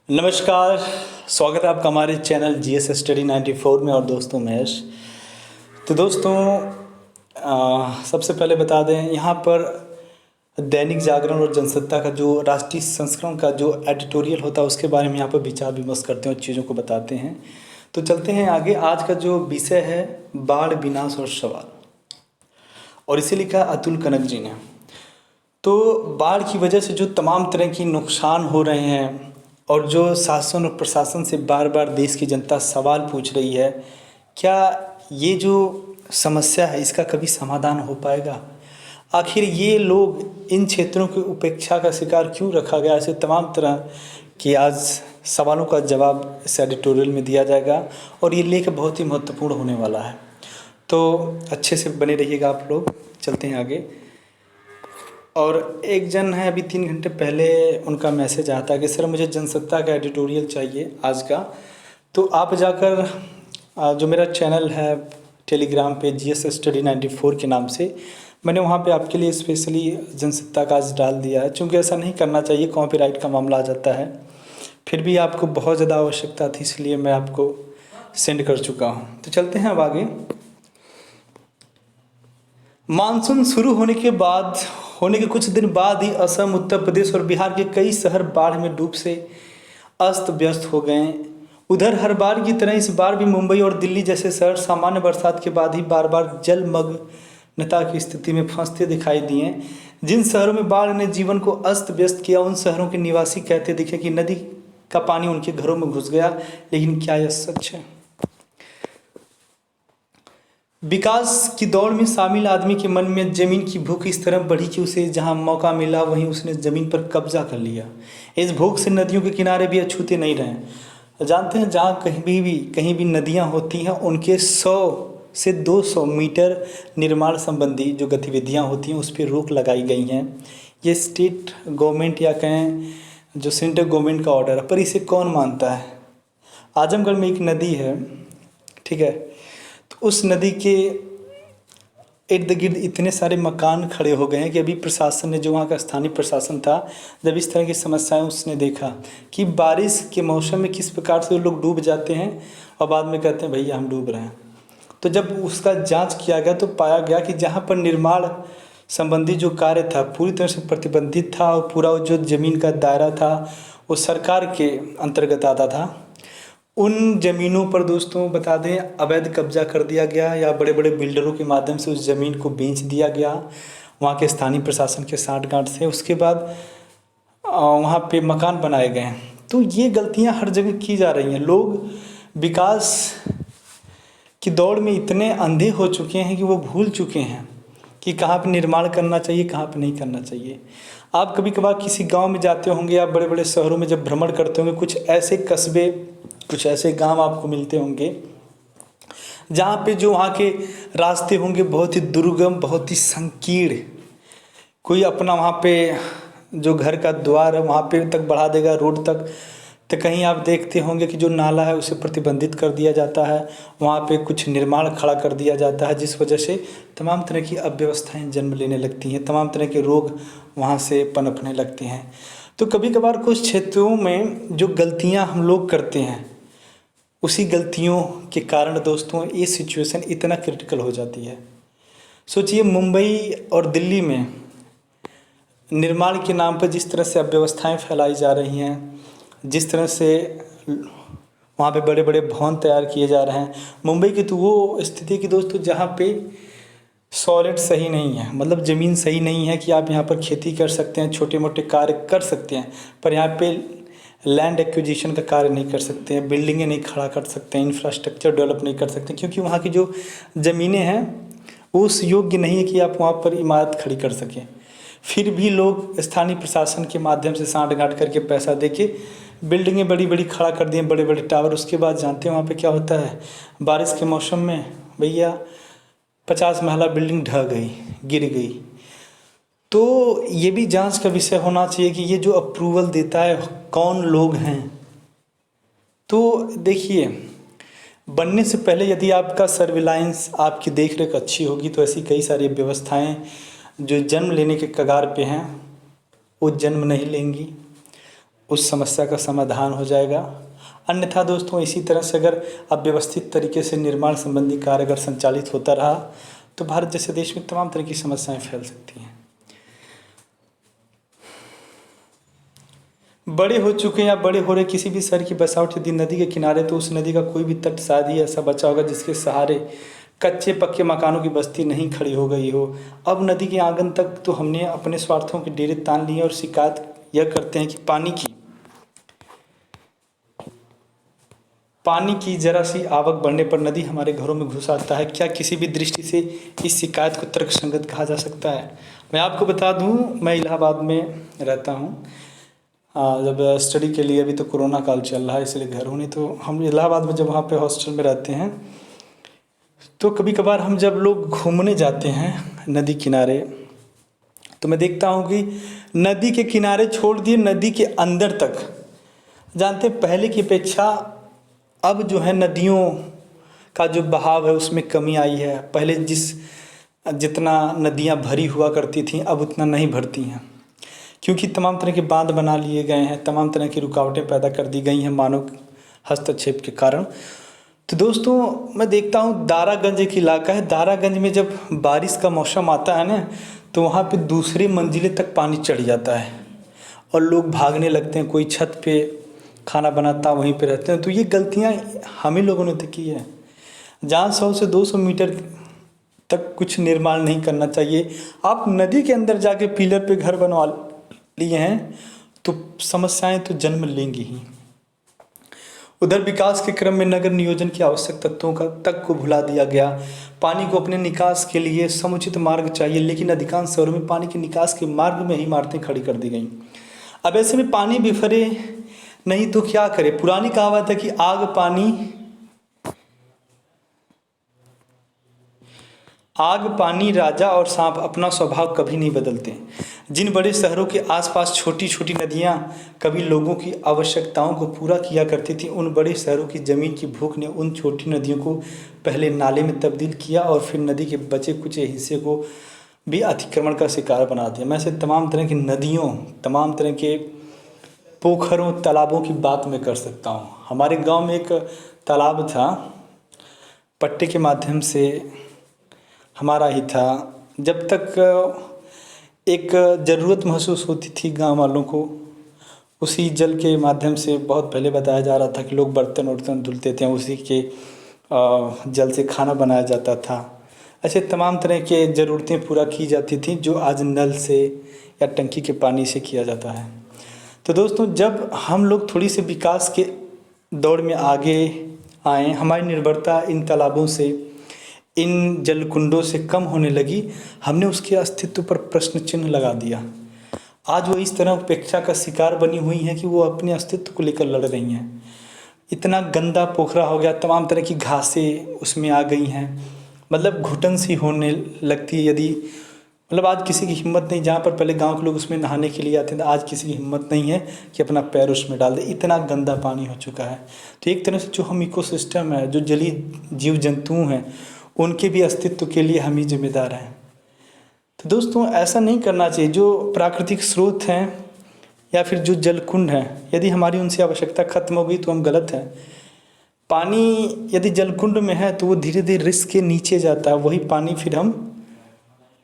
नमस्कार। स्वागत है आपका हमारे चैनल जीएस स्टडी 94 में। और दोस्तों महेश, तो दोस्तों सबसे पहले बता दें, यहाँ पर दैनिक जागरण और जनसत्ता का जो राष्ट्रीय संस्करण का जो एडिटोरियल होता है उसके बारे में यहाँ पर विचार विमर्श करते हैं और चीज़ों को बताते हैं। तो चलते हैं आगे। आज का जो विषय है बाढ़, विनाश और सवाल, और इसे लिखा अतुल कनक जी ने। तो बाढ़ की वजह से जो तमाम तरह की नुकसान हो रहे हैं और जो शासन और प्रशासन से बार बार देश की जनता सवाल पूछ रही है, क्या ये जो समस्या है इसका कभी समाधान हो पाएगा? आखिर ये लोग इन क्षेत्रों की उपेक्षा का शिकार क्यों रखा गया? ऐसे तमाम तरह के आज सवालों का जवाब इस एडिटोरियल में दिया जाएगा और ये लेख बहुत ही महत्वपूर्ण होने वाला है। तो अच्छे से बने रहिएगा आप लोग। चलते हैं आगे। और एक जन है, अभी 3 घंटे पहले उनका मैसेज आता है कि सर मुझे जनसत्ता का एडिटोरियल चाहिए आज का। तो आप जाकर जो मेरा चैनल है टेलीग्राम पे जीएस स्टडी 94 के नाम से, मैंने वहाँ पे आपके लिए स्पेशली जनसत्ता का आज डाल दिया है। चूँकि ऐसा नहीं करना चाहिए, कॉपीराइट का मामला आ जाता है। फिर भी आपको बहुत ज़्यादा आवश्यकता थी, इसलिए मैं आपको सेंड कर चुका हूँ। तो चलते हैं अब आगे। मानसून शुरू होने के कुछ दिन बाद ही असम, उत्तर प्रदेश और बिहार के कई शहर बाढ़ में डूब से अस्त व्यस्त हो गए। उधर हर बार की तरह इस बार भी मुंबई और दिल्ली जैसे शहर सामान्य बरसात के बाद ही बार बार जलमग्नता की स्थिति में फंसते दिखाई दिए। जिन शहरों में बाढ़ ने जीवन को अस्त व्यस्त किया, उन शहरों के निवासी कहते दिखे कि नदी का पानी उनके घरों में घुस गया। लेकिन क्या यह सच है? विकास की दौड़ में शामिल आदमी के मन में जमीन की भूख इस तरह बढ़ी कि उसे जहां मौका मिला वहीं उसने जमीन पर कब्जा कर लिया। इस भूख से नदियों के किनारे भी अछूते नहीं रहे। जानते हैं, जहां कहीं भी नदियां होती हैं उनके 100 से 200 मीटर निर्माण संबंधी जो गतिविधियां होती हैं उस पर रोक लगाई गई हैं। ये स्टेट गवर्नमेंट या कहें जो सेंट्रल गवर्नमेंट का ऑर्डर है, पर इसे कौन मानता है? आजमगढ़ में एक नदी है, ठीक है, तो उस नदी के इर्द गिर्द इतने सारे मकान खड़े हो गए हैं कि अभी प्रशासन ने, जो वहाँ का स्थानीय प्रशासन था, जब इस तरह की समस्याएं उसने देखा कि बारिश के मौसम में किस प्रकार से वो लोग डूब जाते हैं और बाद में कहते हैं भैया हम डूब रहे हैं। तो जब उसका जांच किया गया तो पाया गया कि जहाँ पर निर्माण संबंधी जो कार्य था पूरी तरह से प्रतिबंधित था और पूरा जो ज़मीन का दायरा था वो सरकार के अंतर्गत आता था। उन ज़मीनों पर दोस्तों बता दें अवैध कब्जा कर दिया गया या बड़े बड़े बिल्डरों के माध्यम से उस ज़मीन को बेच दिया गया वहाँ के स्थानीय प्रशासन के साठगांठ से। उसके बाद वहाँ पे मकान बनाए गए। तो ये गलतियाँ हर जगह की जा रही हैं। लोग विकास की दौड़ में इतने अंधे हो चुके हैं कि वो भूल चुके हैं कि कहाँ पे निर्माण करना चाहिए, कहाँ पे नहीं करना चाहिए। आप कभी कभार किसी गांव में जाते होंगे या बड़े बड़े शहरों में जब भ्रमण करते होंगे, कुछ ऐसे कस्बे, कुछ ऐसे गांव आपको मिलते होंगे जहाँ पे जो वहाँ के रास्ते होंगे बहुत ही दुर्गम, बहुत ही संकीर्ण। कोई अपना वहाँ पे जो घर का द्वार है वहाँ पे तक बढ़ा देगा, रोड तक। तो कहीं आप देखते होंगे कि जो नाला है उसे प्रतिबंधित कर दिया जाता है, वहाँ पे कुछ निर्माण खड़ा कर दिया जाता है, जिस वजह से तमाम तरह की अव्यवस्थाएं जन्म लेने लगती हैं, तमाम तरह के रोग वहाँ से पनपने लगते हैं। तो कभी कभार कुछ क्षेत्रों में जो गलतियाँ हम लोग करते हैं उसी गलतियों के कारण दोस्तों ये सिचुएशन इतना क्रिटिकल हो जाती है। सोचिए, मुंबई और दिल्ली में निर्माण के नाम पर जिस तरह से अव्यवस्थाएं फैलाई जा रही हैं, जिस तरह से वहाँ पे बड़े बड़े भवन तैयार किए जा रहे हैं। मुंबई की तो वो स्थिति की दोस्तों जहाँ पे सॉलिड सही नहीं है, मतलब ज़मीन सही नहीं है कि आप यहाँ पर खेती कर सकते हैं, छोटे मोटे कार्य कर सकते हैं, पर यहाँ पे लैंड एक्विजिशन का कार्य नहीं कर सकते हैं, बिल्डिंगें नहीं खड़ा कर सकते हैं, इंफ्रास्ट्रक्चर डेवलप नहीं कर सकते, क्योंकि वहाँ की जो ज़मीनें हैं उस योग्य नहीं है कि आप वहाँ पर इमारत खड़ी कर सकें। फिर भी लोग स्थानीय प्रशासन के माध्यम से सांठ-गांठ करके पैसा देके बिल्डिंगें बड़ी बड़ी खड़ा कर दिए, बड़े बड़े टावर। उसके बाद जानते हैं वहाँ पे क्या होता है? बारिश के मौसम में भैया 50 महला बिल्डिंग ढह गई, गिर गई। तो ये भी जांच का विषय होना चाहिए कि ये जो अप्रूवल देता है कौन लोग हैं। तो देखिए, बनने से पहले यदि आपका सर्विलांस, आपकी देखरेख अच्छी होगी तो ऐसी कई सारी व्यवस्थाएं जो जन्म लेने के कगार पे हैं वो जन्म नहीं लेंगी। उस समस्या का समाधान हो जाएगा। अन्यथा दोस्तों इसी तरह से अगर अव्यवस्थित तरीके से निर्माण संबंधी कार्य अगर संचालित होता रहा तो भारत जैसे देश में तमाम तरह की समस्याएं फैल सकती हैं। बड़े हो चुके या बड़े हो रहे किसी भी शहर की बसावट यदि नदी के किनारे, तो उस नदी का कोई भी तट शायद ही ऐसा बचा होगा जिसके सहारे कच्चे पक्के मकानों की बस्ती नहीं खड़ी हो गई हो। अब नदी के आंगन तक तो हमने अपने स्वार्थों के डेरे तान लिए और शिकायत यह करते हैं कि पानी की जरा सी आवक बढ़ने पर नदी हमारे घरों में घुस आता है। क्या किसी भी दृष्टि से इस शिकायत को तर्कसंगत कहा जा सकता है? मैं आपको बता दूं, मैं इलाहाबाद में रहता हूं। जब स्टडी के लिए, अभी तो कोरोना काल चल रहा है इसलिए घर हूँ, नहीं तो हम इलाहाबाद में जब वहाँ पे हॉस्टल में रहते हैं तो कभी कभार हम जब लोग घूमने जाते हैं नदी किनारे, तो मैं देखता हूँ कि नदी के किनारे छोड़ दिए, नदी के अंदर तक, जानते हैं पहले की अपेक्षा अब जो है नदियों का जो बहाव है उसमें कमी आई है। पहले जितना नदियाँ भरी हुआ करती थीं अब उतना नहीं भरती हैं, क्योंकि तमाम तरह के बांध बना लिए गए हैं, तमाम तरह की रुकावटें पैदा कर दी गई हैं मानव हस्तक्षेप के कारण। तो दोस्तों मैं देखता हूँ दारागंज एक इलाका है, दारागंज में जब बारिश का मौसम आता है ना तो वहाँ पे दूसरी मंजिले तक पानी चढ़ जाता है और लोग भागने लगते हैं, कोई छत पे खाना बनाता वहीं पे रहते हैं। तो ये गलतियाँ हम ही लोगों ने तो की है। जहाँ 100 से 200 मीटर तक कुछ निर्माण नहीं करना चाहिए, आप नदी के अंदर जाके पिलर पे घर बनवा लिए हैं तो समस्याएं तो जन्म लेंगी ही। उधर विकास के क्रम में नगर नियोजन के आवश्यक तत्वों का तक को भुला दिया गया। पानी को अपने निकास के लिए समुचित मार्ग चाहिए, लेकिन अधिकांश शहरों में पानी के निकास के मार्ग में ही इमारतें खड़ी कर दी गई। अब ऐसे में पानी बिफरे नहीं तो क्या करे? पुरानी कहावत है कि आग पानी राजा और सांप अपना स्वभाव कभी नहीं बदलते। जिन बड़े शहरों के आसपास छोटी छोटी नदियां कभी लोगों की आवश्यकताओं को पूरा किया करती थी, उन बड़े शहरों की ज़मीन की भूख ने उन छोटी नदियों को पहले नाले में तब्दील किया और फिर नदी के बचे कुछ हिस्से को भी अतिक्रमण का शिकार बना दिया। मैं ऐसे तमाम तरह की नदियों, तमाम तरह के पोखरों, तालाबों की बात मैं कर सकता हूँ। हमारे गाँव में एक तालाब था, पट्टे के माध्यम से हमारा ही था। जब तक एक ज़रूरत महसूस होती थी गांव वालों को, उसी जल के माध्यम से, बहुत पहले बताया जा रहा था कि लोग बर्तन वर्तन धुलते थे, उसी के जल से खाना बनाया जाता था। ऐसे तमाम तरह के ज़रूरतें पूरा की जाती थी जो आज नल से या टंकी के पानी से किया जाता है। तो दोस्तों जब हम लोग थोड़ी सी विकास के दौड़ में आगे आए, हमारी निर्भरता इन तालाबों से, इन जलकुंडों से कम होने लगी, हमने उसके अस्तित्व पर प्रश्न चिन्ह लगा दिया। आज वो इस तरह उपेक्षा का शिकार बनी हुई हैं कि वो अपने अस्तित्व को लेकर लड़ रही हैं। इतना गंदा पोखरा हो गया, तमाम तरह की घासें उसमें आ गई हैं, मतलब घुटन सी होने लगती है। यदि मतलब आज किसी की हिम्मत नहीं, जहाँ पर पहले गांव के लोग उसमें नहाने के लिए आते थे, आज किसी की हिम्मत नहीं है कि अपना पैर उसमें डाल दे, इतना गंदा पानी हो चुका है। तो एक तरह से जो हम इकोसिस्टम है, जो जलीय जीव जंतु हैं, उनके भी अस्तित्व के लिए हम ही जिम्मेदार हैं। तो दोस्तों ऐसा नहीं करना चाहिए। जो प्राकृतिक स्रोत हैं या फिर जो जलकुंड हैं, यदि हमारी उनसे आवश्यकता खत्म हो गई तो हम गलत हैं। पानी यदि जलकुंड में है तो वो धीरे धीरे रिस्क के नीचे जाता है, वही पानी फिर हम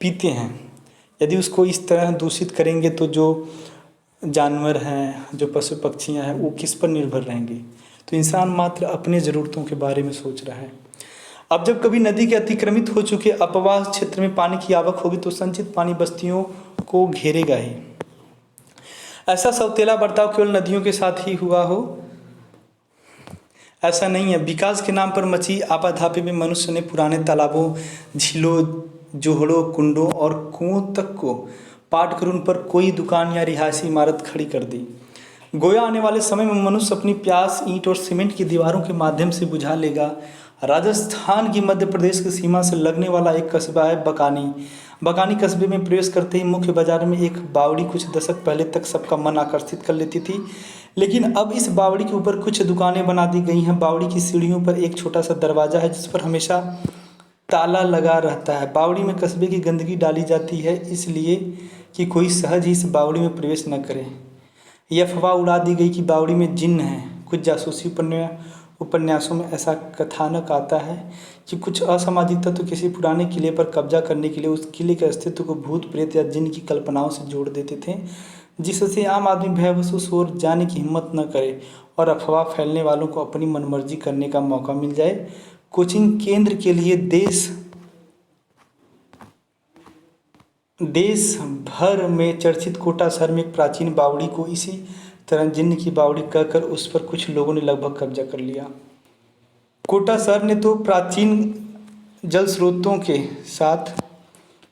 पीते हैं। यदि उसको इस तरह दूषित करेंगे तो जो जानवर हैं, जो पशु पक्षियाँ हैं, वो किस पर निर्भर रहेंगे? तो इंसान मात्र अपने ज़रूरतों के बारे में सोच रहा है। अब जब कभी नदी के अतिक्रमित हो चुके अपवास क्षेत्र में पानी की आवक होगी तो संचित पानी बस्तियों को घेरेगा ही। ऐसा सौतेला बर्ताव केवल नदियों के साथ ही हुआ हो, ऐसा नहीं है। विकास के नाम पर मची आपाधापी में मनुष्य ने पुराने तालाबों, झीलों, जोहड़ों, कुंडों और कुओं तक को पाट कर उन पर कोई दुकान या रिहायशी इमारत खड़ी कर दी। गोया आने वाले समय में मनुष्य अपनी प्यास ईंट और सीमेंट की दीवारों के माध्यम से बुझा लेगा। राजस्थान की मध्य प्रदेश की सीमा से लगने वाला एक कस्बा है बकानी। बकानी कस्बे में प्रवेश करते ही मुख्य बाजार में एक बावड़ी कुछ दशक पहले तक सबका मन आकर्षित कर लेती थी, लेकिन अब इस बावड़ी के ऊपर कुछ दुकानें बना दी गई हैं। बावड़ी की सीढ़ियों पर एक छोटा सा दरवाज़ा है जिस पर हमेशा ताला लगा रहता है। बावड़ी में कस्बे की गंदगी डाली जाती है इसलिए कि कोई सहज ही इस बावड़ी में प्रवेश न करे। यह अफवाह उड़ा दी गई कि बावड़ी में जिन्न हैं। कुछ जासूसी उपन्यासों में ऐसा कथानक आता है कि कुछ असामाजिक तत्व किसी पुराने किले पर कब्जा करने के लिए उस किले के अस्तित्व को भूत प्रेत या जिन्न की कल्पनाओं से जोड़ देते थे, जिससे आम आदमी भयभीत हो जाने की हिम्मत न करे और अफवाह फैलने वालों को अपनी मनमर्जी करने का मौका मिल जाए। कोचिंग केंद्र के लिए देश भर में चर्चित कोटा शहर में एक प्राचीन बावड़ी को इसी तरह जिन्न की बावड़ी कहकर उस पर कुछ लोगों ने लगभग कब्जा कर लिया। कोटा शहर ने तो प्राचीन जल स्रोतों के साथ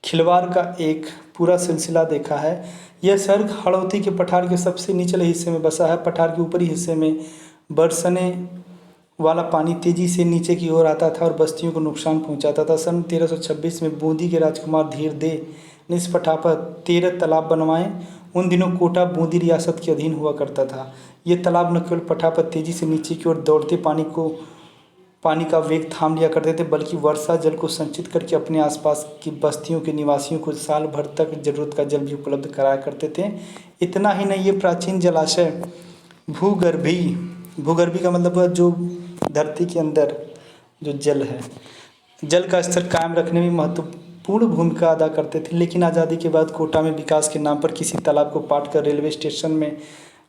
खिलवाड़ का एक पूरा सिलसिला देखा है। यह शहर हड़ौती के पठार के सबसे निचले हिस्से में बसा है। पठार के ऊपरी हिस्से में बरसने वाला पानी तेजी से नीचे की ओर आता था और बस्तियों को नुकसान पहुंचाता था। सन 1326 में बूंदी के राजकुमार धीरदेव ने इस पठार पर 13 तालाब बनवाए। उन दिनों कोटा बूंदी रियासत के अधीन हुआ करता था। ये तालाब न केवल पठार पर तेजी से नीचे की ओर दौड़ते पानी का वेग थाम लिया करते थे, बल्कि वर्षा जल को संचित करके अपने आसपास की बस्तियों के निवासियों को साल भर तक जरूरत का जल भी उपलब्ध कराया करते थे। इतना ही नहीं, ये प्राचीन जलाशय भूगर्भी का मतलब जो धरती के अंदर जो जल है, जल का स्तर कायम रखने में महत्वपूर्ण भूमिका अदा करते थे। लेकिन आज़ादी के बाद कोटा में विकास के नाम पर किसी तालाब को पाट कर रेलवे स्टेशन में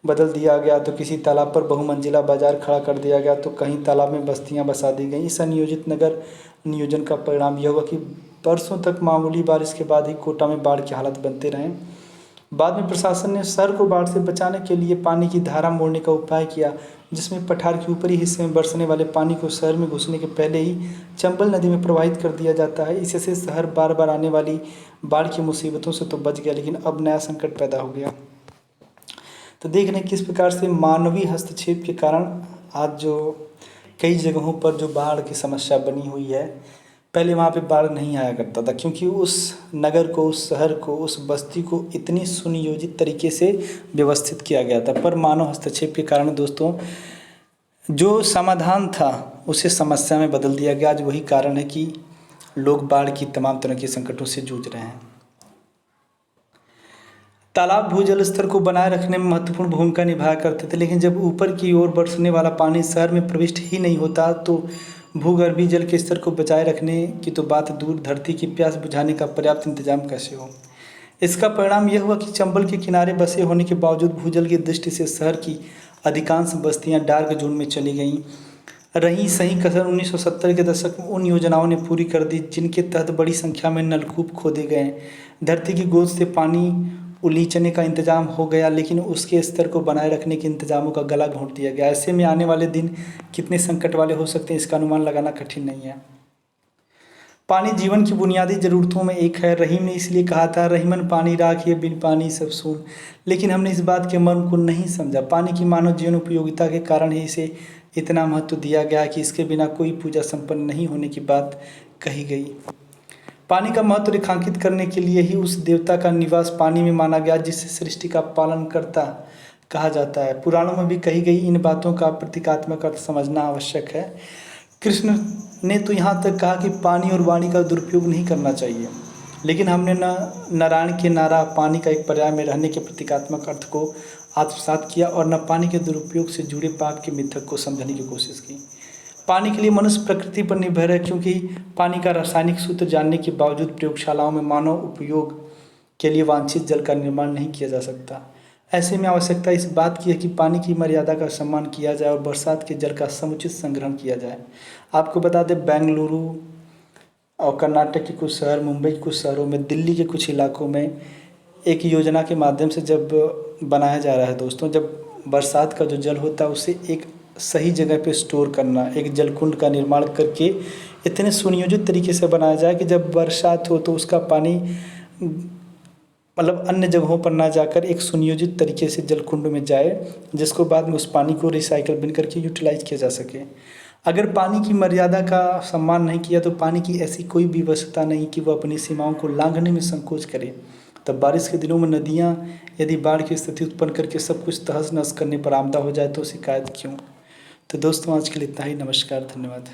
बदल दिया गया, तो किसी तालाब पर बहुमंजिला बाजार खड़ा कर दिया गया, तो कहीं तालाब में बस्तियां बसा दी गई। इस अनियोजित नगर नियोजन का परिणाम यह हुआ कि बरसों तक मामूली बारिश के बाद ही कोटा में बाढ़ के हालात बनते रहे। बाद में प्रशासन ने शहर को बाढ़ से बचाने के लिए पानी की धारा मोड़ने का उपाय किया, जिसमें पठार के ऊपरी हिस्से में बरसने वाले पानी को शहर में घुसने के पहले ही चंबल नदी में प्रवाहित कर दिया जाता है। इससे शहर बार बार आने वाली बाढ़ की मुसीबतों से तो बच गया, लेकिन अब नया संकट पैदा हो गया। तो देख रहे हैं किस प्रकार से मानवीय हस्तक्षेप के कारण आज जो कई जगहों पर जो बाढ़ की समस्या बनी हुई है, पहले वहाँ पे बाढ़ नहीं आया करता था, क्योंकि उस नगर को, उस शहर को, उस बस्ती को इतनी सुनियोजित तरीके से व्यवस्थित किया गया था। पर मानव हस्तक्षेप के कारण दोस्तों जो समाधान था उसे समस्या में बदल दिया गया। आज वही कारण है कि लोग बाढ़ की तमाम तरह के संकटों से जूझ रहे हैं। तालाब भूजल स्तर को बनाए रखने में महत्वपूर्ण भूमिका निभाया करते थे, लेकिन जब ऊपर की ओर बरसने वाला पानी शहर में प्रविष्ट ही नहीं होता तो भूगर्भीय जल के स्तर को बचाए रखने की तो बात दूर, धरती की प्यास बुझाने का पर्याप्त इंतजाम कैसे हो। इसका परिणाम यह हुआ कि चंबल के किनारे बसे होने के बावजूद भूजल की दृष्टि से शहर की अधिकांश बस्तियां डार्क जोन में चली गईं। रही सही कसर 1970 के दशक में उन योजनाओं ने पूरी कर दी जिनके तहत बड़ी संख्या में नलकूप खोदे गए, धरती की गोद से पानी उलीचने का इंतजाम हो गया, लेकिन उसके स्तर को बनाए रखने के इंतजामों का गला घोंट दिया गया। ऐसे में आने वाले दिन कितने संकट वाले हो सकते हैं, इसका अनुमान लगाना कठिन नहीं है। पानी जीवन की बुनियादी ज़रूरतों में एक है। रहीम ने इसलिए कहा था, रहीमन पानी राखिए बिन पानी सब सून। लेकिन हमने इस बात के मर्म को नहीं समझा। पानी की मानव जीवन उपयोगिता के कारण ही इसे इतना महत्व दिया गया कि इसके बिना कोई पूजा संपन्न नहीं होने की बात कही गई। पानी का महत्व रेखांकित करने के लिए ही उस देवता का निवास पानी में माना गया जिसे सृष्टि का पालन करता कहा जाता है। पुराणों में भी कही गई इन बातों का प्रतीकात्मक अर्थ समझना आवश्यक है। कृष्ण ने तो यहाँ तक कहा कि पानी और वाणी का दुरुपयोग नहीं करना चाहिए, लेकिन हमने न नारायण के नारा पानी का एक पर्याय में रहने के प्रतीकात्मक अर्थ को आत्मसात किया और न पानी के दुरुपयोग से जुड़े पाप के मिथक को समझने की कोशिश की। पानी के लिए मनुष्य प्रकृति पर निर्भर है, क्योंकि पानी का रासायनिक सूत्र जानने के बावजूद प्रयोगशालाओं में मानव उपयोग के लिए वांछित जल का निर्माण नहीं किया जा सकता। ऐसे में आवश्यकता इस बात की है कि पानी की मर्यादा का सम्मान किया जाए और बरसात के जल का समुचित संग्रहण किया जाए। आपको बता दें, बेंगलुरु और कर्नाटक के कुछ शहर, मुंबई के कुछ शहरों में, दिल्ली के कुछ इलाकों में एक योजना के माध्यम से जब बनाया जा रहा है दोस्तों, जब बरसात का जो जल होता है उसे एक सही जगह पे स्टोर करना, एक जलकुंड का निर्माण करके इतने सुनियोजित तरीके से बनाया जाए कि जब बरसात हो तो उसका पानी मतलब अन्य जगहों पर ना जाकर एक सुनियोजित तरीके से जलकुंड में जाए, जिसको बाद में उस पानी को रिसाइकल बिन करके यूटिलाइज किया जा सके। अगर पानी की मर्यादा का सम्मान नहीं किया तो पानी की ऐसी कोई व्यवस्था नहीं कि वह अपनी सीमाओं को लांघने में संकोच करे। तब बारिश के दिनों में नदियाँ यदि बाढ़ की स्थिति उत्पन्न करके सब कुछ तहस नहस करने पर आमदा हो जाए तो शिकायत क्यों। तो दोस्तों आज के लिए इतना ही। नमस्कार, धन्यवाद।